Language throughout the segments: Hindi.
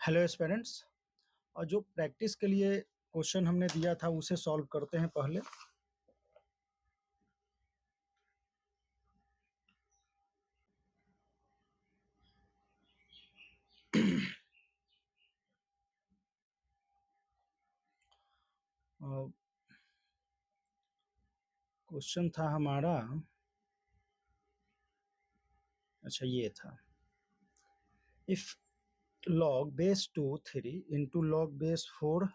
Hello aspirants. और जो प्रैक्टिस के लिए क्वेश्चन हमने दिया था उसे सॉल्व करते हैं पहले। क्वेश्चन था हमारा, अच्छा ये था, if log base 2 3 into log base 4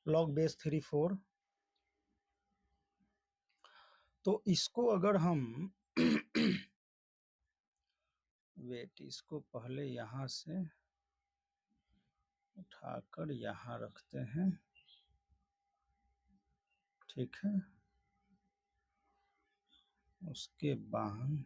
log base 3 4, तो इसको अगर हम वेट, इसको पहले यहाँ से उठाकर यहाँ रखते हैं, ठीक है। उसके बाद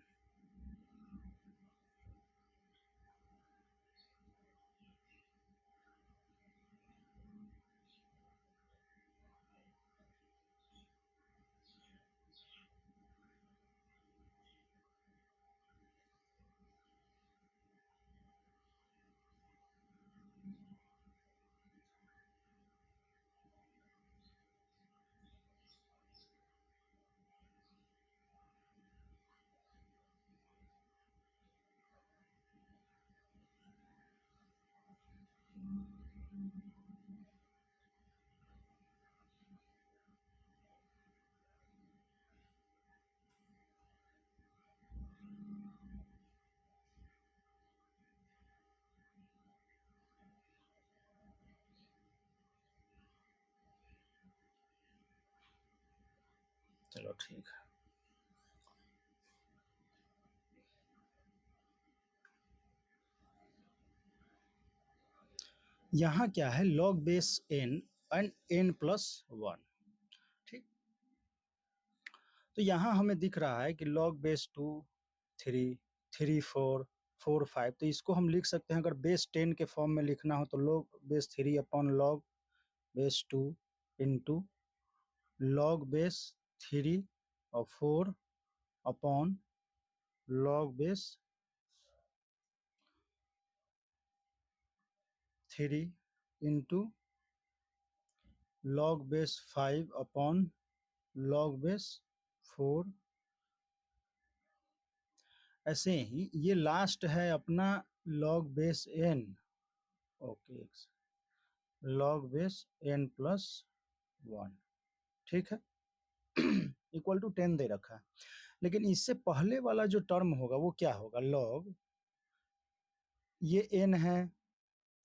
चलो ठीक है। यहाँ क्या है, log base n and n plus 1, ठीक। तो यहाँ हमें दिख रहा है कि log बेस 2 3 3 4 4 5, तो इसको हम लिख सकते हैं, अगर बेस 10 के फॉर्म में लिखना हो तो log base 3 upon log base 2 into log base 3 और 4 upon log base 3 into log base 5 upon log base 4। ऐसे ही ये लास्ट है अपना log base n, okay, log base n plus 1, ठीक है। इक्वल टू 10 दे रखा है, लेकिन इससे पहले वाला जो टर्म होगा वो क्या होगा, log, ये n है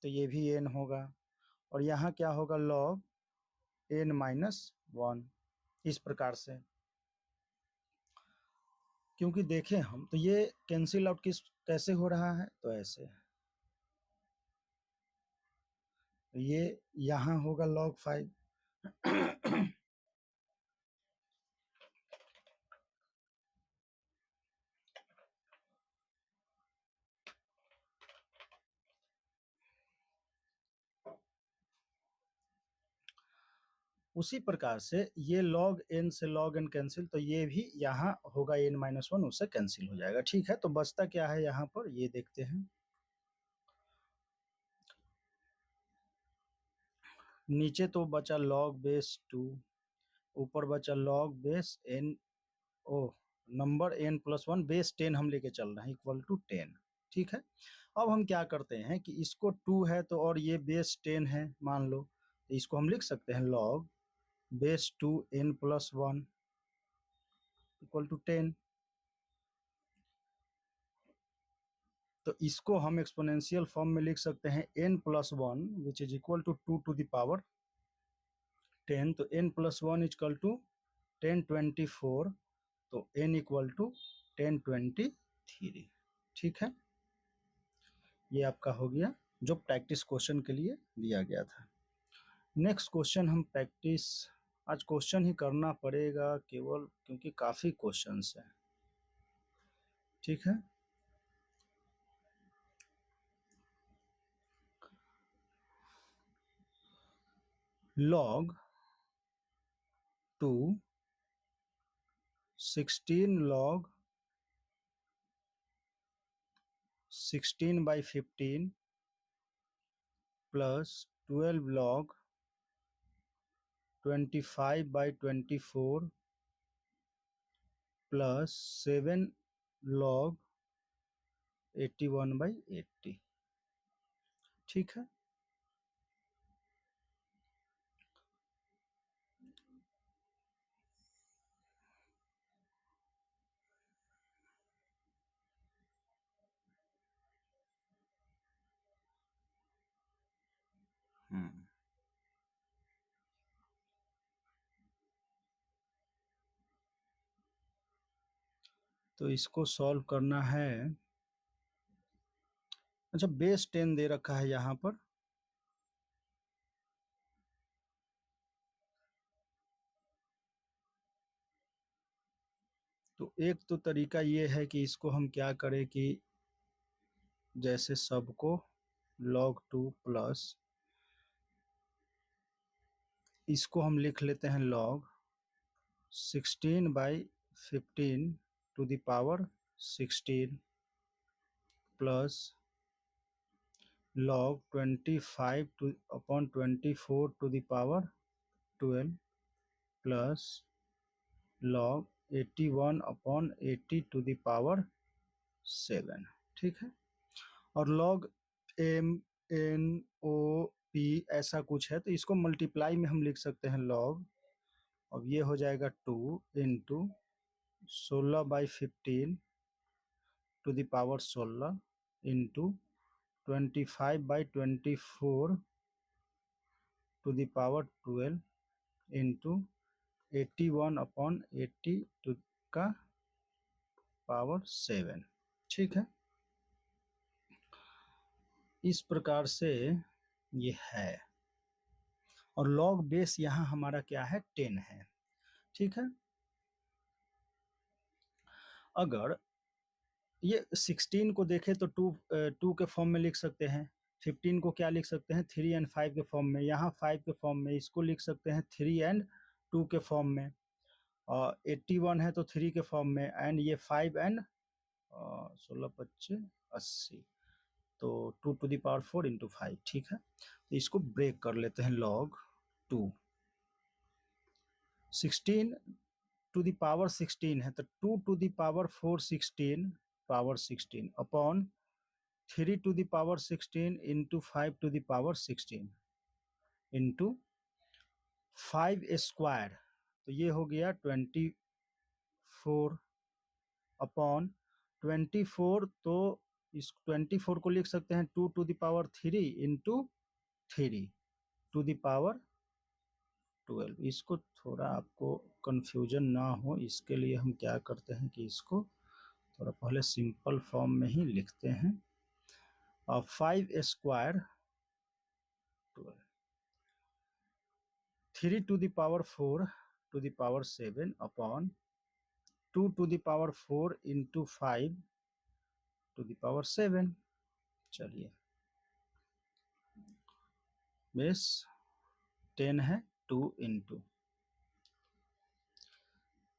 तो ये भी n होगा, और यहाँ क्या होगा, log n माइनस 1, इस प्रकार से। क्योंकि देखें हम तो ये कैंसिल आउट कैसे हो रहा है, तो ऐसे, तो ये यहाँ होगा log 5। उसी प्रकार से ये log n से log n कैंसिल, तो ये भी यहाँ होगा n माइनस 1, उससे कैंसिल हो जाएगा, ठीक है। तो बचता क्या है यहाँ पर, ये देखते हैं। नीचे तो बचा log बेस 2, ऊपर बचा log बेस n, ओ नंबर n प्लस 1, बेस 10 हम लेके चल रहे हैं, इक्वल टू 10, ठीक है। अब हम क्या करते हैं कि इसको 2 है तो, और ये बेस 10 है मान लो, तो इसको हम लिख सकते हैं log base 2 n plus 1 equal to 10। तो इसको हम एक्सपोनेंशियल फॉर्म में लिख सकते हैं n plus 1 which is equal to 2 to the power 10, तो n प्लस 1 इक्वल टू 1024, तो n इक्वल टू 1023, ठीक है। ये आपका हो गया जो प्रैक्टिस क्वेश्चन के लिए दिया गया था। नेक्स्ट क्वेश्चन हम प्रैक्टिस, आज क्वेश्चन ही करना पड़ेगा केवल, क्योंकि काफी क्वेश्चंस हैं, ठीक है। log 2 16 log 16 by 15 plus 12 log 25/24 plus 7 log 81/80। ठीक है। तो इसको सॉल्व करना है। अच्छा, बेस 10 दे रखा है यहाँ पर। तो एक तो तरीका ये है कि इसको हम क्या करें कि जैसे सबको log 2 प्लस इसको हम लिख लेते हैं log 16/15 टू द पावर 16 प्लस log 25/24 to the power 12 plus log 81/80 to the power 7। ठीक है। और log m n o p ऐसा कुछ है, तो इसको मल्टीप्लाई में हम लिख सकते हैं log। अब ये हो जाएगा 2 into 16/15 to the power 16 into 25/24 to the power 12 into 81/80 to का पावर 7। ठीक है। इस प्रकार से ये है। और log बेस यहाँ हमारा क्या है, 10 है। ठीक है। अगर ये 16 को देखें तो 2 के फॉर्म में लिख सकते हैं। 15 को क्या लिख सकते हैं, 3 एंड 5 के फॉर्म में। यहाँ 5 के फॉर्म में, इसको लिख सकते हैं 3 एंड 2 के फॉर्म में। और 81 है तो 3 के फॉर्म में, एंड ये 5 एंड 16×25=80, तो 2 टू द पावर 4 इंटू 5। ठीक है। तो इसको ब्रेक कर लेते हैं। log 2 16 टू द पावर 16 है, तो 2 to the power 4 16 power 16 upon 3 to the power 16 into 5 to the power 16 into 5 square, तो ये हो गया 24 अपॉन 24। तो इस 24 को लिख सकते हैं 2 to the power 3 into 3 to the power 12। इसको थोड़ा आपको कंफ्यूजन ना हो, इसके लिए हम क्या करते हैं कि इसको थोड़ा पहले सिंपल फॉर्म में ही लिखते हैं। और 5 square 12, 3 to the power 4 to the power 7 upon 2 to the power 4 into 5 to the power 7। चलिए, बेस 10 है, 2 इंटू,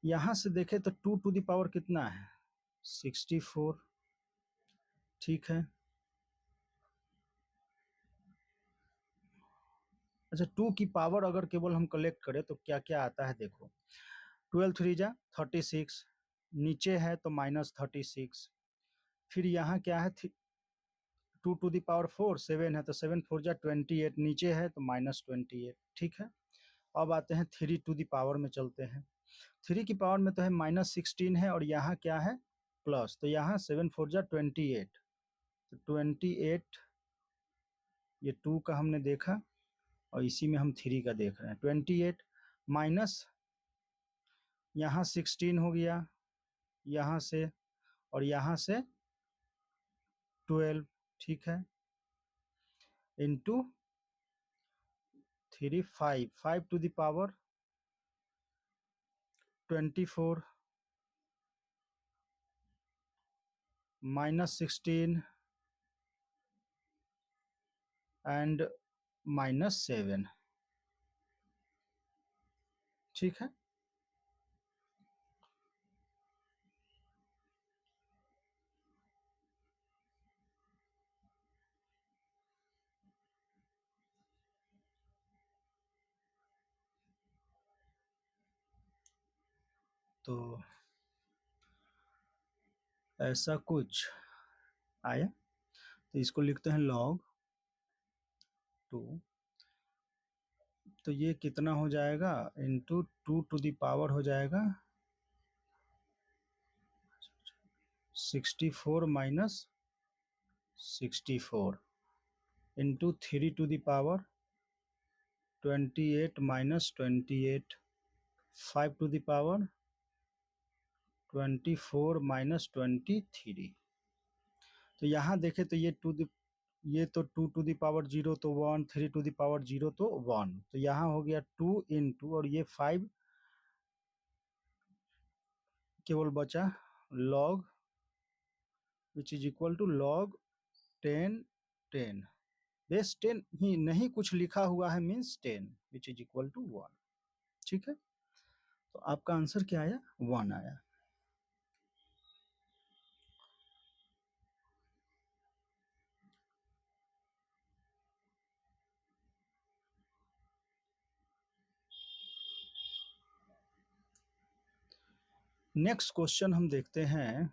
यहां से देखें तो 2 टू द पावर कितना है, 64। ठीक है। अच्छा, 2 की पावर अगर केवल हम कलेक्ट करें तो क्या क्या आता है देखो। 12 3 जा 36, नीचे है तो -36। फिर यहाँ क्या है, 2 टू द पावर 4 7 है, तो 7 4 जा 28, नीचे है तो -28। ठीक है। अब आते हैं 3 टू द पावर में चलते हैं। 3 की पावर में तो है -16 है, और यहाँ क्या है, प्लस, तो यहाँ 7 4 जा 28, तो 28, ये 2 का हमने देखा, और इसी में हम 3 का देख रहे हैं। 28 माइनस यहाँ 16 हो गया, यहाँ से, और यहाँ से 12। ठीक है। Into 3 5 5 to the power 24 -16 and -7। ठीक है। तो ऐसा कुछ आया, तो इसको लिखते हैं log 2, तो ये कितना हो जाएगा इंटू 2 टू द पावर हो जाएगा 64 minus 64 into 3 to the power 28 minus 28, 5 to the power 24 minus 23। तो यहाँ देखें तो ये तो 2 टू द पावर 0 तो 1, 3 टू द पावर 0 तो 1, तो यहाँ हो गया 2 इंटू, और ये 5 केवल बचा log which is equal to log 10 10, base 10 ही नहीं कुछ लिखा हुआ है, means 10 which is equal to 1। ठीक है, तो आपका आंसर क्या आया? 1 आया। नेक्स्ट क्वेश्चन हम देखते हैं,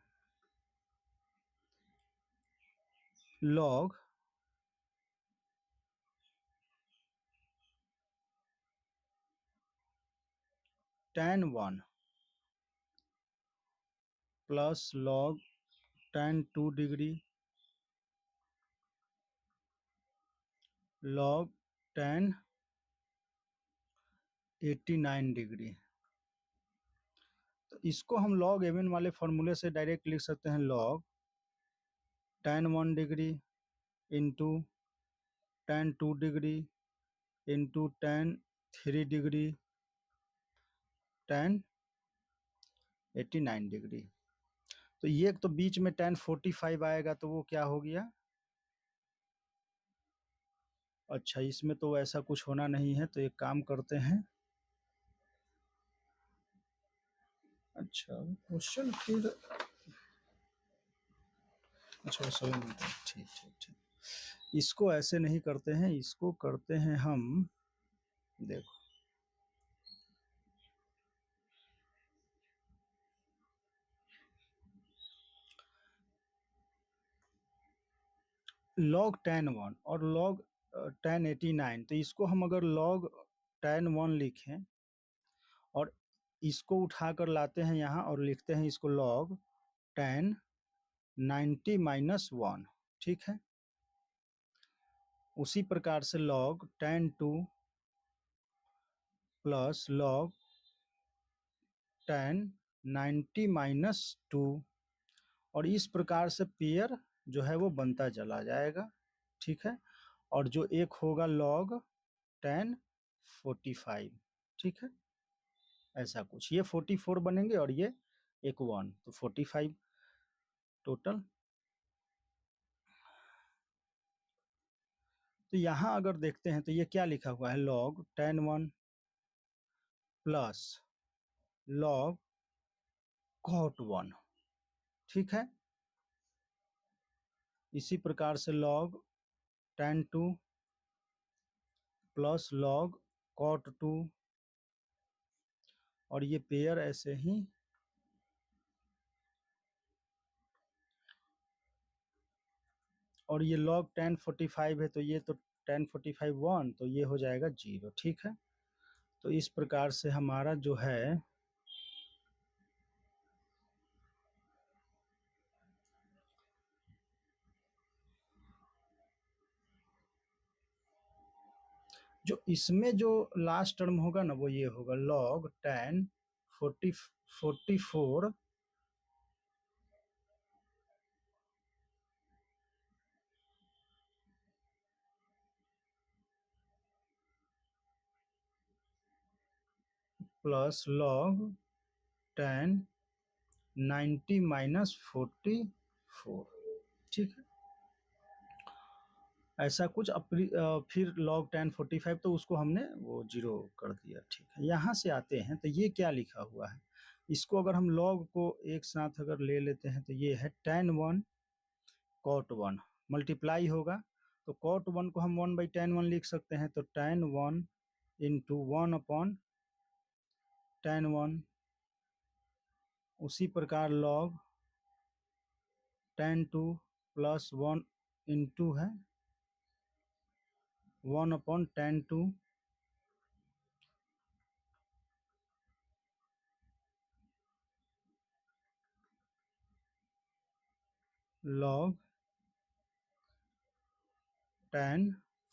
log tan 1 plus log tan 2 degree log tan 89 degree. तो इसको हम log एवन वाले फॉर्मूले से डायरेक्ट लिख सकते हैं, log tan 1 degree into tan 2 degree into tan 3 degree tan 89 degree. तो ये तो बीच में tan 45 आएगा, तो वो क्या हो गया? अच्छा, इसमें तो ऐसा कुछ होना नहीं है, तो एक काम करते हैं। अच्छा, क्वेश्चन फिर अच्छा ठीक ठीक ठीक, इसको ऐसे नहीं करते हैं, इसको करते हैं हम, देखो log tan 1 और log tan 89, तो इसको हम अगर log tan 1 लिखें और इसको उठाकर लाते हैं यहाँ और लिखते हैं इसको log tan 90 माइनस 1, ठीक है। उसी प्रकार से log tan 2 plus log tan 90 minus 2, और इस प्रकार से पेयर जो है वो बनता चला जाएगा, ठीक है। और जो एक होगा log tan 45, ठीक है, ऐसा कुछ, ये 44 बनेंगे और ये एक 1, तो 45 टोटल। तो यहाँ अगर देखते हैं तो ये क्या लिखा हुआ है, log tan 1 plus log cot 1, ठीक है। इसी प्रकार से log tan 2 plus log cot 2, और ये पेयर ऐसे ही, और ये log tan 45 है, तो ये तो tan 45 1, तो ये हो जाएगा 0, ठीक है। तो इस प्रकार से हमारा जो है जो इसमें जो लास्ट टर्म होगा ना, वो ये होगा log tan 44 plus log tan 90 minus 44, ठीक है, ऐसा कुछ। फिर log tan 45, तो उसको हमने वो 0 कर दिया, ठीक है। यहाँ से आते हैं तो ये क्या लिखा हुआ है, इसको अगर हम log को एक साथ अगर ले लेते हैं तो ये है tan 1 cot 1 मल्टीप्लाई होगा, तो cot 1 को हम 1 बाई tan 1 लिख सकते हैं, तो tan 1 इंटू 1 अपॉन tan 1 उसी प्रकार log tan 2 प्लस 1 इंटू है 1/tan 2 log tan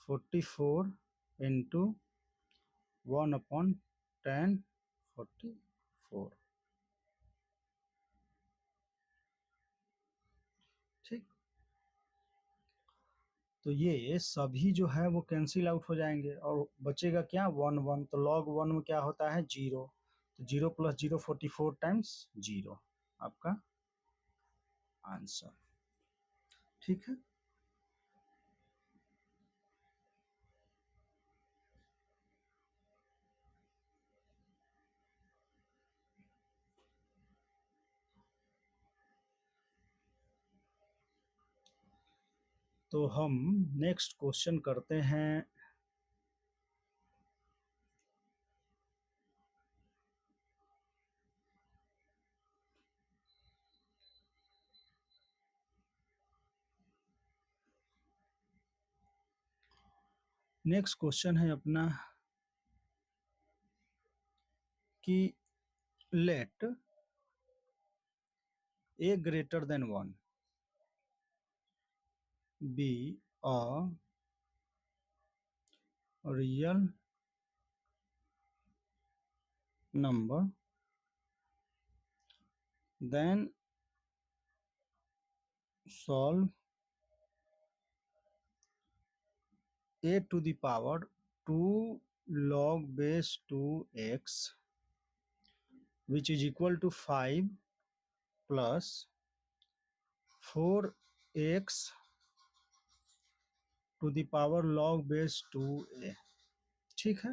44 into 1/tan 44। ठीक, तो ये सभी जो है वो कैंसिल आउट हो जाएंगे और बचेगा क्या 1 1। तो log 1 में क्या होता है 0, तो 0 + 0 44 टाइम्स 0 आपका आंसर। ठीक है, तो हम नेक्स्ट क्वेश्चन करते हैं। नेक्स्ट क्वेश्चन है अपना कि late a greater than 1 be a real number, then solve a to the power 2 log base 2x which is equal to 5 plus 4x to the power log base 2a। ठीक है,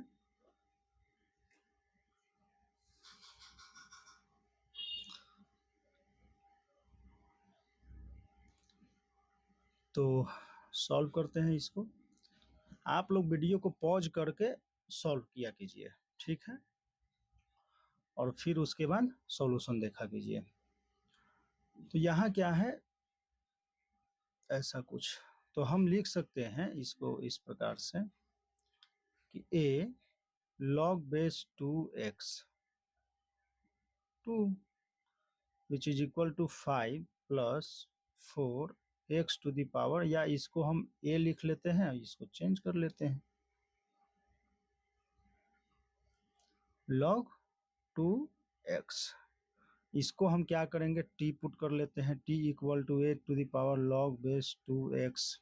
तो सॉल्व करते हैं इसको। आप लोग वीडियो को पॉज करके सॉल्व किया कीजिए, ठीक है, और फिर उसके बाद सॉल्यूशन देखा कीजिए। तो यहाँ क्या है ऐसा कुछ, तो हम लिख सकते हैं इसको इस प्रकार से कि a log base 2x 2 which is equal to 5 plus 4x to the power, या इसको हम a लिख लेते हैं, इसको चेंज कर लेते हैं, log 2x। इसको हम क्या करेंगे t पुट कर लेते हैं, t equal to a to the power log base 2x।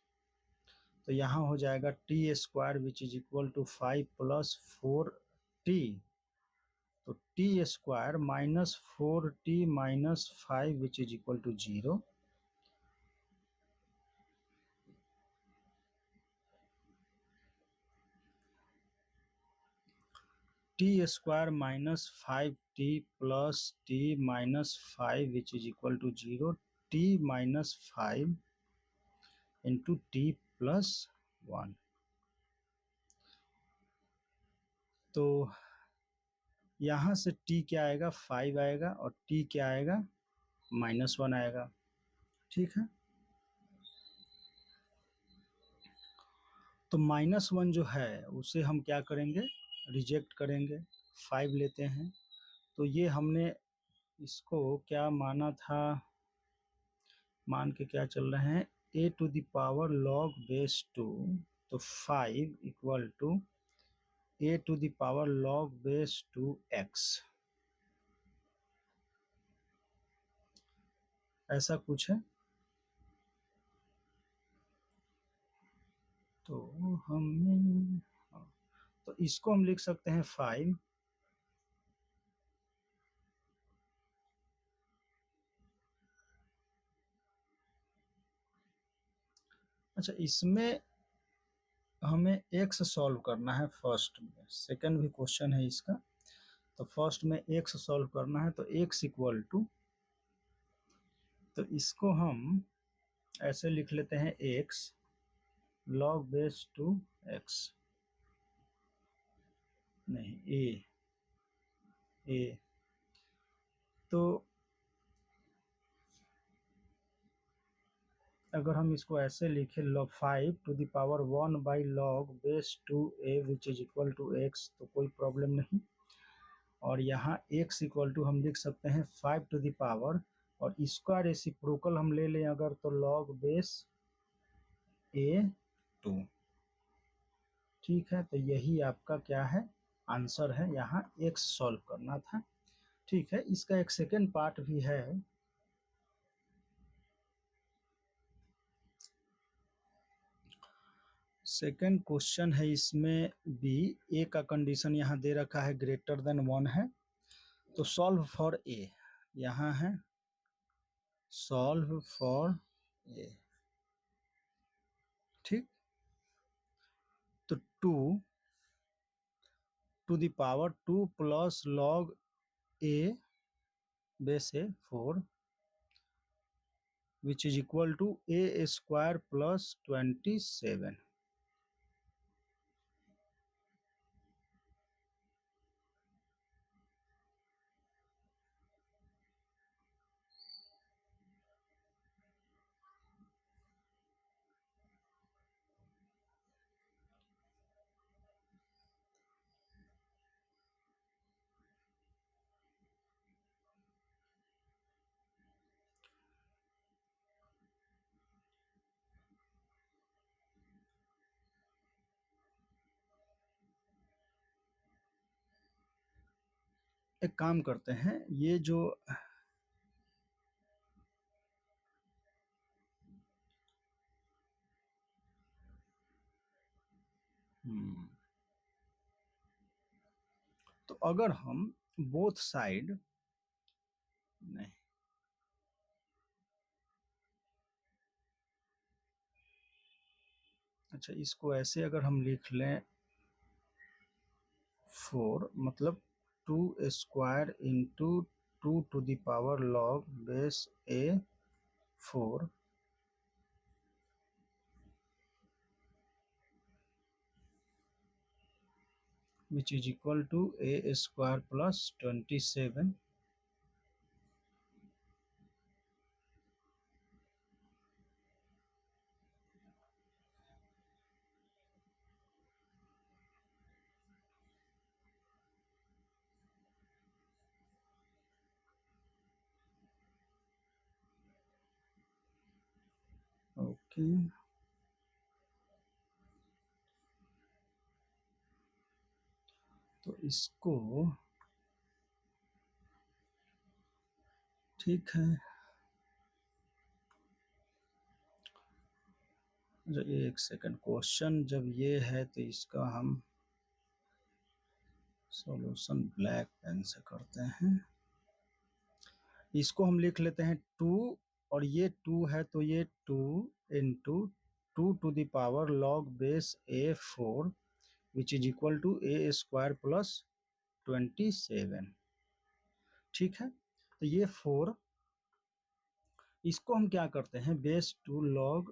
तो यहाँ हो जाएगा t square which is equal to 5 plus 4t, तो t square minus 4t minus 5 which is equal to 0। t square minus 5t plus t minus 5 which is equal to 0, t minus 5 into t plus 1। तो यहाँ से t क्या आएगा 5 आएगा और t क्या आएगा -1 आएगा। ठीक है, तो -1 जो है उसे हम क्या करेंगे रिजेक्ट करेंगे, 5 लेते हैं। तो ये हमने इसको क्या माना था, मान के क्या चल रहे हैं a to the power log base 2, तो 5 equal to a to the power log base 2x, ऐसा कुछ है। तो हमने तो इसको हम लिख सकते हैं 5 अच्छा, इसमें हमें x सॉल्व करना है फर्स्ट में, सेकंड भी क्वेश्चन है इसका। तो फर्स्ट में x सॉल्व करना है, तो x इक्वल टू, तो इसको हम ऐसे लिख लेते हैं x log base 2x, नहीं a, तो अगर हम इसको ऐसे लिखें log 5^1/log⁻² which is equal to x, तो कोई प्रॉब्लम नहीं। और यहाँ x इक्वल टू हम लिख सकते हैं 5 और इसका रेसिप्रोकल हम ले लें अगर, तो log⁻²। ठीक है, तो यही आपका क्या है, आंसर है। यहाँ x सॉल्व करना था। ठीक है, इसका एक सेकेंड पार्ट भी है। सेकेंड क्वेश्चन है, इसमें भी ए का कंडीशन यहाँ दे रखा है ग्रेटर देन 1 है, तो सॉल्व फॉर ए यहाँ है, सॉल्व फॉर ए। ठीक, तो 2 plus log a base A 4 which is equal to a² plus 27। एक काम करते हैं, ये जो तो अगर हम बोथ साइड, नहीं, अच्छा, इसको ऐसे अगर हम लिख लें 4 मतलब 2² into 2 to the power log⁻A4 which is equal to A² plus 27। Okay, तो इसको ठीक है, जो एक सेकंड, क्वेश्चन जब ये है तो इसका हम सॉल्यूशन ब्लैक पेन से करते हैं। इसको हम लिख लेते हैं 2 और ये 2 है तो ये 2 into 2 to the power log⁻A4 which is equal to A² plus 27। ठीक है, तो ये 4, इसको हम क्या करते हैं, base 2 log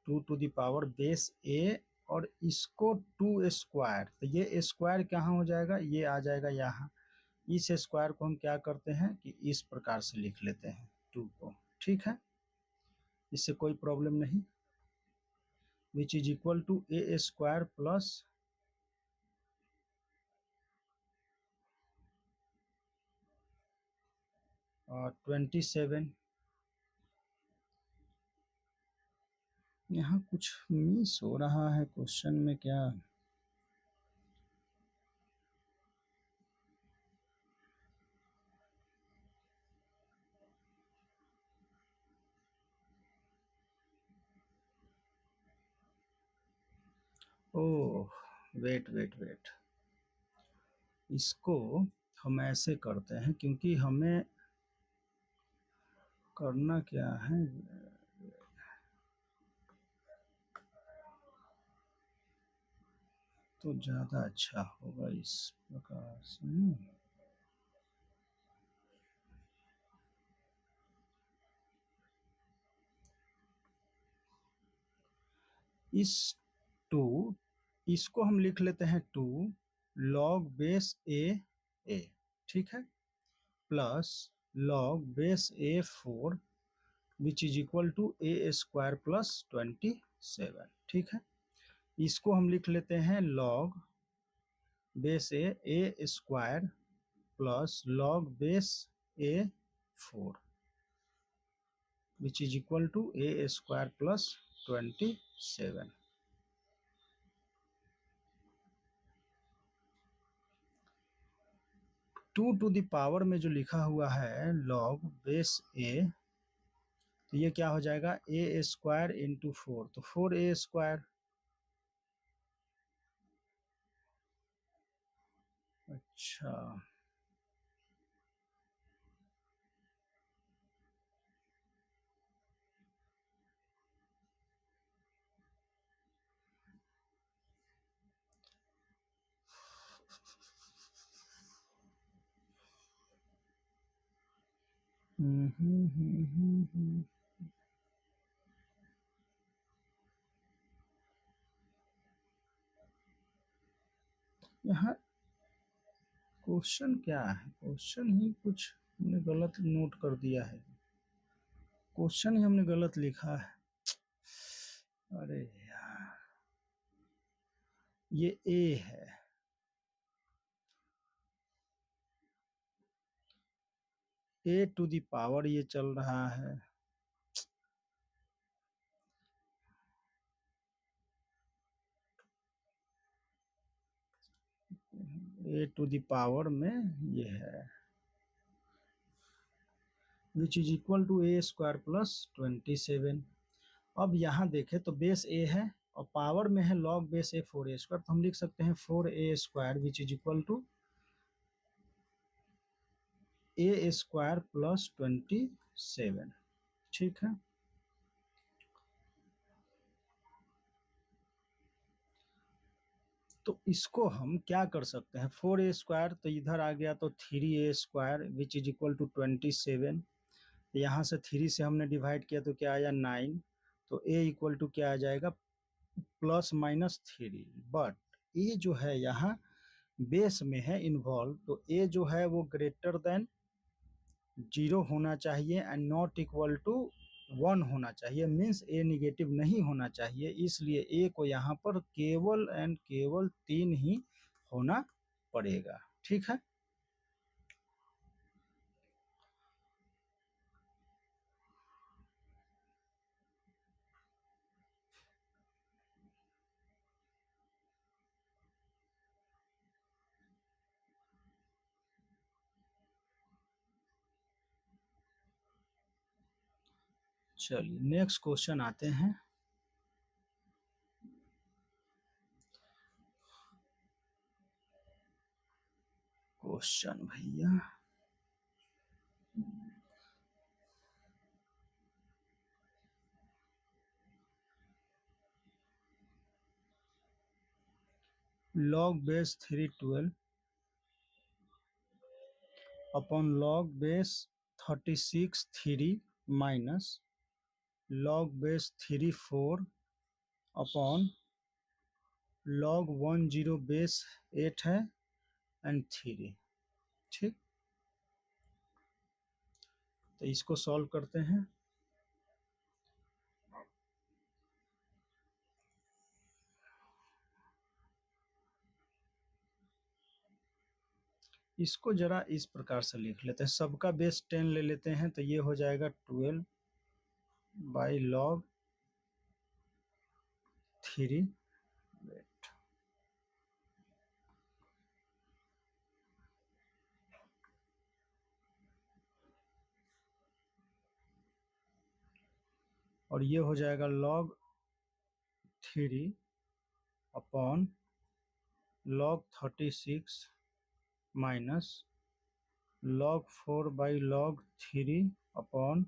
2 to the power base A और इसको 2², तो ये स्क्वायर कहाँ हो जाएगा, ये आ जाएगा यहाँ। इस स्क्वायर को हम क्या करते हैं कि इस प्रकार से लिख लेते हैं 2 को। ठीक है, इससे कोई प्रॉब्लम नहीं, which is equal to A² plus 27। यहाँ कुछ मिस हो रहा है क्वेश्चन में क्या, ओह, वेट, इसको हम ऐसे करते हैं, क्योंकि हमें करना क्या है, तो ज़्यादा अच्छा होगा इस प्रकार से। इस 2, इसको हम लिख लेते हैं 2 log बेस A। ठीक है, plus log base A4 which is equal to A square plus 27। ठीक है, इसको हम लिख लेते हैं log base A square plus log base A 4 which is equal to A square plus 27। 2 to the power में जो लिखा हुआ है लॉग बेस ए, तो ये क्या हो जाएगा ए स्क्वायर इंटू 4, तो 4a स्क्वायर। अच्छा, यहाँ क्वेश्चन क्या है? क्वेश्चन ही कुछ हमने गलत नोट कर दिया है, क्वेश्चन ही हमने गलत लिखा है। अरे यार, ये ए है, ए टू द पावर ये चल रहा है, ए टू द पावर में ये है which is equal to A square plus 27। अब यहाँ देखें तो बेस ए है और पावर में है लॉग बेस ए 4a स्क्वायर, तो हम लिख सकते हैं 4a square which is equal to A square plus 27। ठीक है, तो इसको हम क्या कर सकते हैं, 4a स्क्वायर तो इधर आ गया तो 3a square which is equal to 27। यहाँ से 3 से हमने डिवाइड किया तो क्या आया 9, तो a इक्वल टू क्या आ जाएगा प्लस माइनस 3। बट ए जो है यहाँ बेस में है इन्वॉल्व, तो ए जो है वो ग्रेटर देन 0 होना चाहिए एंड नॉट इक्वल टू 1 होना चाहिए, मीन्स ए निगेटिव नहीं होना चाहिए। इसलिए ए को यहाँ पर केवल एंड केवल 3 ही होना पड़ेगा। ठीक है, चलिए नेक्स्ट क्वेश्चन आते हैं। क्वेश्चन भैया, log base 312 upon log base 36 3 minus log base 34 upon log 10 base 8 है एंड 3। ठीक, तो इसको सॉल्व करते हैं। इसको जरा इस प्रकार से लिख लेते हैं, सबका बेस 10 ले लेते हैं, तो ये हो जाएगा 12 बाई लॉग 3 वेट। और ये हो जाएगा log 3 upon log 36 minus log 4 by log 3 upon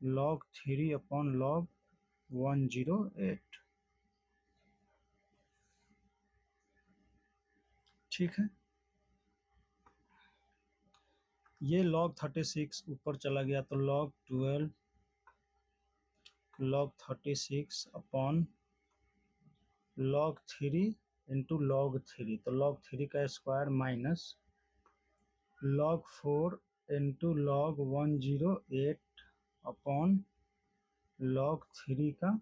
log 3 upon log 108। ठीक है, ये log 36 ऊपर चला गया तो log 12 log 36 upon log 3 into log 3, तो log 3 का square minus log 4 into log 108 upon log 3 का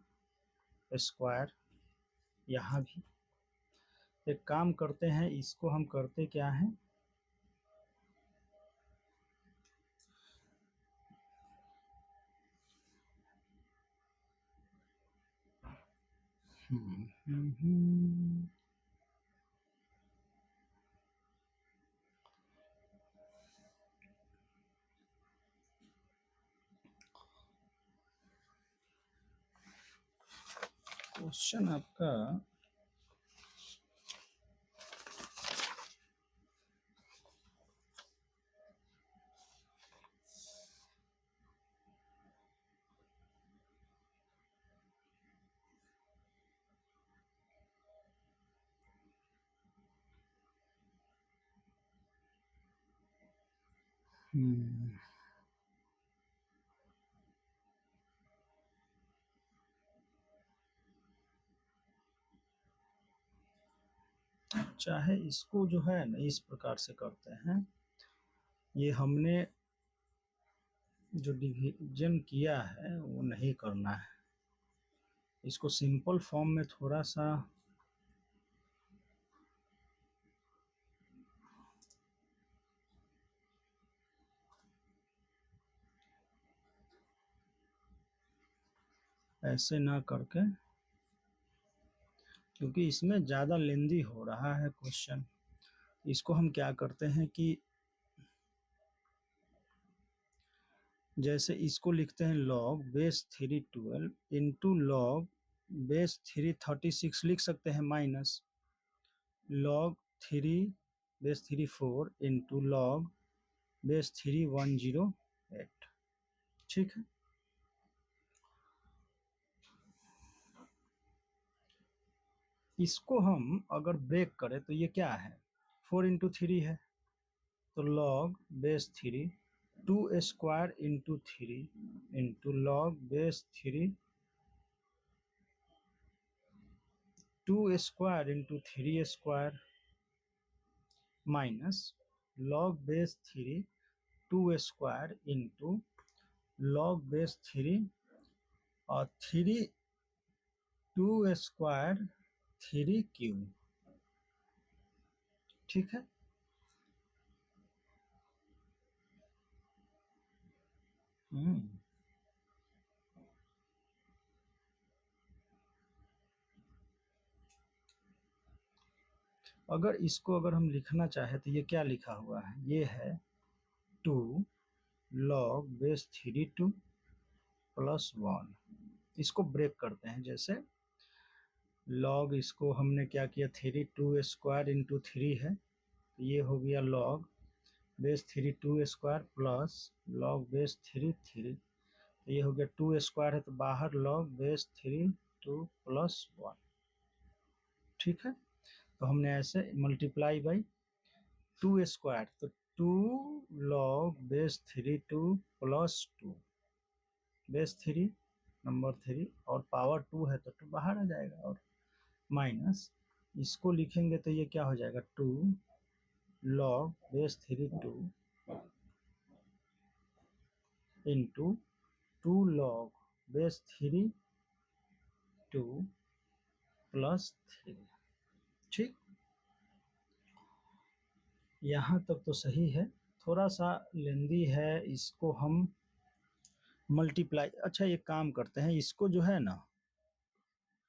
स्क्वायर, यहाँ भी एक काम करते हैं, इसको हम करते क्या है, क्वेश्चन आपका चाहे इसको जो है ना इस प्रकार से करते हैं, ये हमने जो डिवीजन किया है वो नहीं करना है, इसको सिंपल फॉर्म में थोड़ा सा ऐसे ना करके, क्योंकि इसमें ज़्यादा लेंदी हो रहा है क्वेश्चन। इसको हम क्या करते हैं कि जैसे इसको लिखते हैं log base 312 into log base 336 लिख सकते हैं, minus log 3 base 34 into log base 3108। ठीक है, इसको हम अगर ब्रेक करें तो ये क्या है, 4 इंटू 3 है, तो log base 3 2 square into 3 into log base 3 2 square into 3 square minus log base 3 2 square into log base 3 और 3 2 स्क्वायर 3 क्यूब। ठीक है, अगर इसको अगर हम लिखना चाहे तो ये क्या लिखा हुआ है, ये है 2 log बेस 3 2 प्लस 1। इसको ब्रेक करते हैं, जैसे log, इसको हमने क्या किया, 3 2 स्क्वायर इंटू 3 है, तो ये हो गया log base 3 2 square plus log base 3 3, तो ये हो गया 2 स्क्वायर है तो बाहर log बेस 3 2 प्लस 1। ठीक है, तो हमने ऐसे मल्टीप्लाई बाई 2 स्क्वायर, तो 2 log base 3 2 plus 2 base 3 number 3 और पावर 2 है तो 2 बाहर आ जाएगा, और माइनस इसको लिखेंगे तो ये क्या हो जाएगा, 2 log base 3 2 into 2 log base 3 2 plus 3। ठीक, यहाँ तक तो सही है, थोड़ा सा लेंदी है, इसको हम मल्टीप्लाई, अच्छा एक काम करते हैं, इसको जो है ना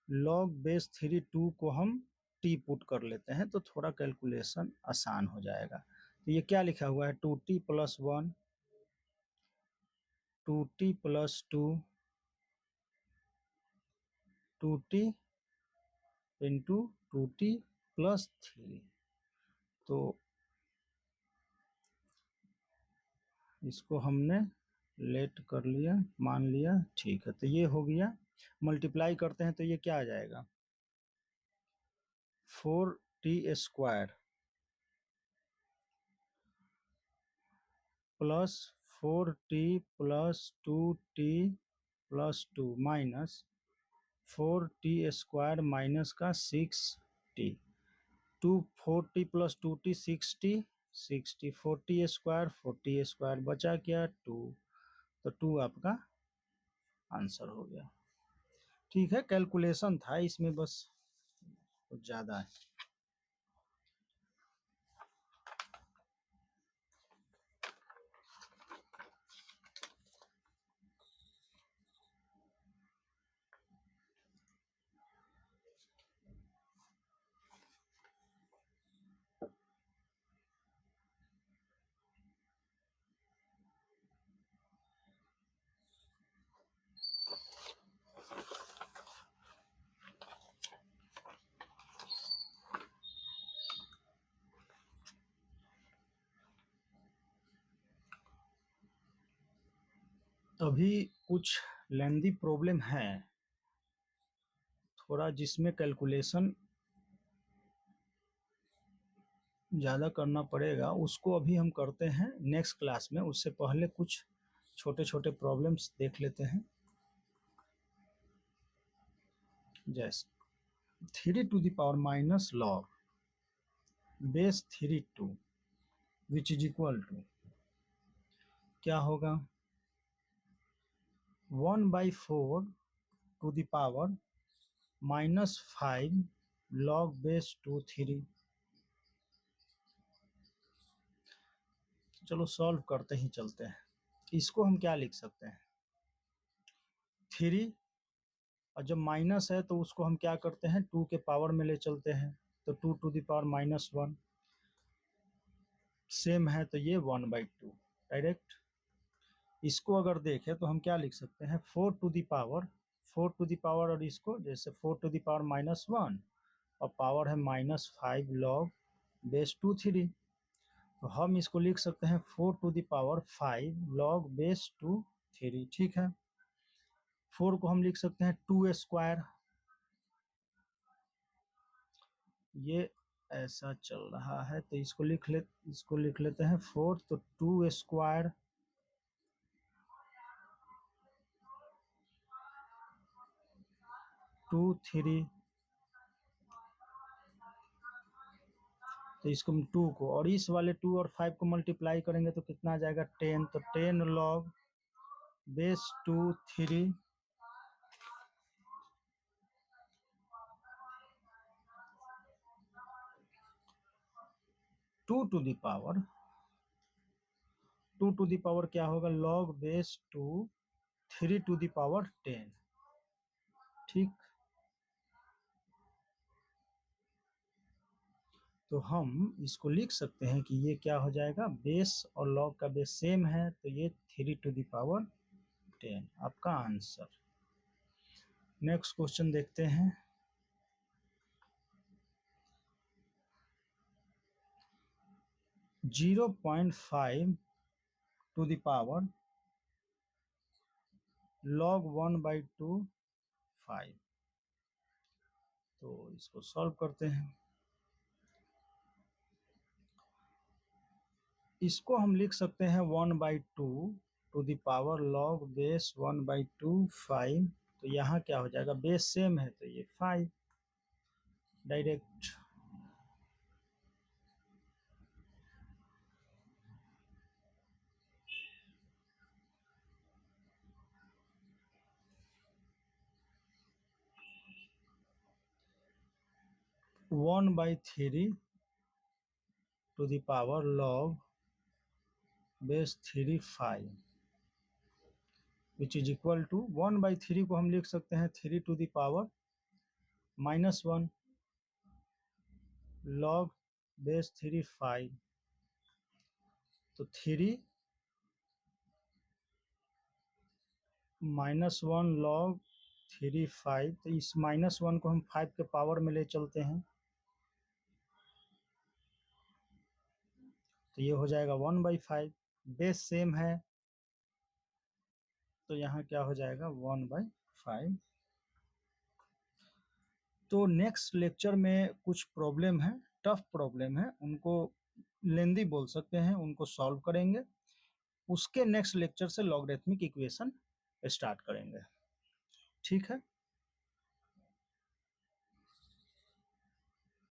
log बेस 3 2 को हम टी पुट कर लेते हैं तो थोड़ा कैलकुलेशन आसान हो जाएगा। तो ये क्या लिखा हुआ है, 2t plus 1 2t plus 2 2t into 2t plus 3। तो इसको हमने लेट कर लिया, मान लिया, ठीक है, तो ये हो गया। मल्टीप्लाई करते हैं तो ये क्या आ जाएगा, 4t square plus 4t plus 2t plus 2 minus 4t square minus का 6t, 2 4t plus 2t 6t 6t 40 square 40 square बचा क्या 2, तो 2 आपका आंसर हो गया। ठीक है, कैलकुलेशन था इसमें, बस कुछ ज्यादा है। अभी कुछ लेंदी प्रॉब्लम है थोड़ा, जिसमें कैलकुलेशन ज़्यादा करना पड़ेगा, उसको अभी हम करते हैं नेक्स्ट क्लास में। उससे पहले कुछ छोटे छोटे प्रॉब्लम्स देख लेते हैं। जैसे 3 to the power minus log base 3 2 which is equal to क्या होगा, 1/4 to the power -5 log base 2 3। चलो सॉल्व करते ही चलते हैं। इसको हम क्या लिख सकते हैं, 3, और जब माइनस है तो उसको हम क्या करते हैं, 2 के पावर में ले चलते हैं, तो 2 टू द पावर -1। सेम है तो ये 1/2 डायरेक्ट। इसको अगर देखें तो हम क्या लिख सकते हैं, 4 टू द पावर और इसको जैसे 4 टू द पावर -1 और पावर है -5 लॉग बेस 2 3, तो हम इसको लिख सकते हैं 4 to the power 5 log base 2 3। ठीक है, 4 को हम लिख सकते हैं 2 स्क्वायर, ये ऐसा चल रहा है तो इसको लिख लेते हैं 4, तो 2 स्क्वायर 2 3, तो इसको हम 2 को और इस वाले 2 और 5 को मल्टीप्लाई करेंगे तो कितना आ जाएगा, 10, तो 10 log base 2 3 2 to the power क्या होगा, log base 2 3 to the power 10। ठीक, तो हम इसको लिख सकते हैं कि ये क्या हो जाएगा, बेस और लॉग का बेस सेम है तो ये 3 टू द पावर 10 आपका आंसर। नेक्स्ट क्वेश्चन देखते हैं। 0.5 टू द पावर log 1/2 5। तो इसको सॉल्व करते हैं। इसको हम लिख सकते हैं 1/2 to the power log base 1/2 5। तो यहाँ क्या हो जाएगा, बेस सेम है तो ये 5 direct. One by 3 to the power log base 3 5 which is equal to 1/3 को हम लिख सकते हैं 3 to the power -1 log base 3 5। तो 3 -1 log 3 5, तो इस -1 को हम 5 के पावर में ले चलते हैं तो ये हो जाएगा 1/5। बेस सेम है तो यहाँ क्या हो जाएगा 1/5। तो नेक्स्ट लेक्चर में कुछ प्रॉब्लम है, टफ प्रॉब्लम है, उनको लेंदी बोल सकते हैं, उनको सॉल्व करेंगे। उसके नेक्स्ट लेक्चर से लॉगरिथमिक इक्वेशन स्टार्ट करेंगे। ठीक है।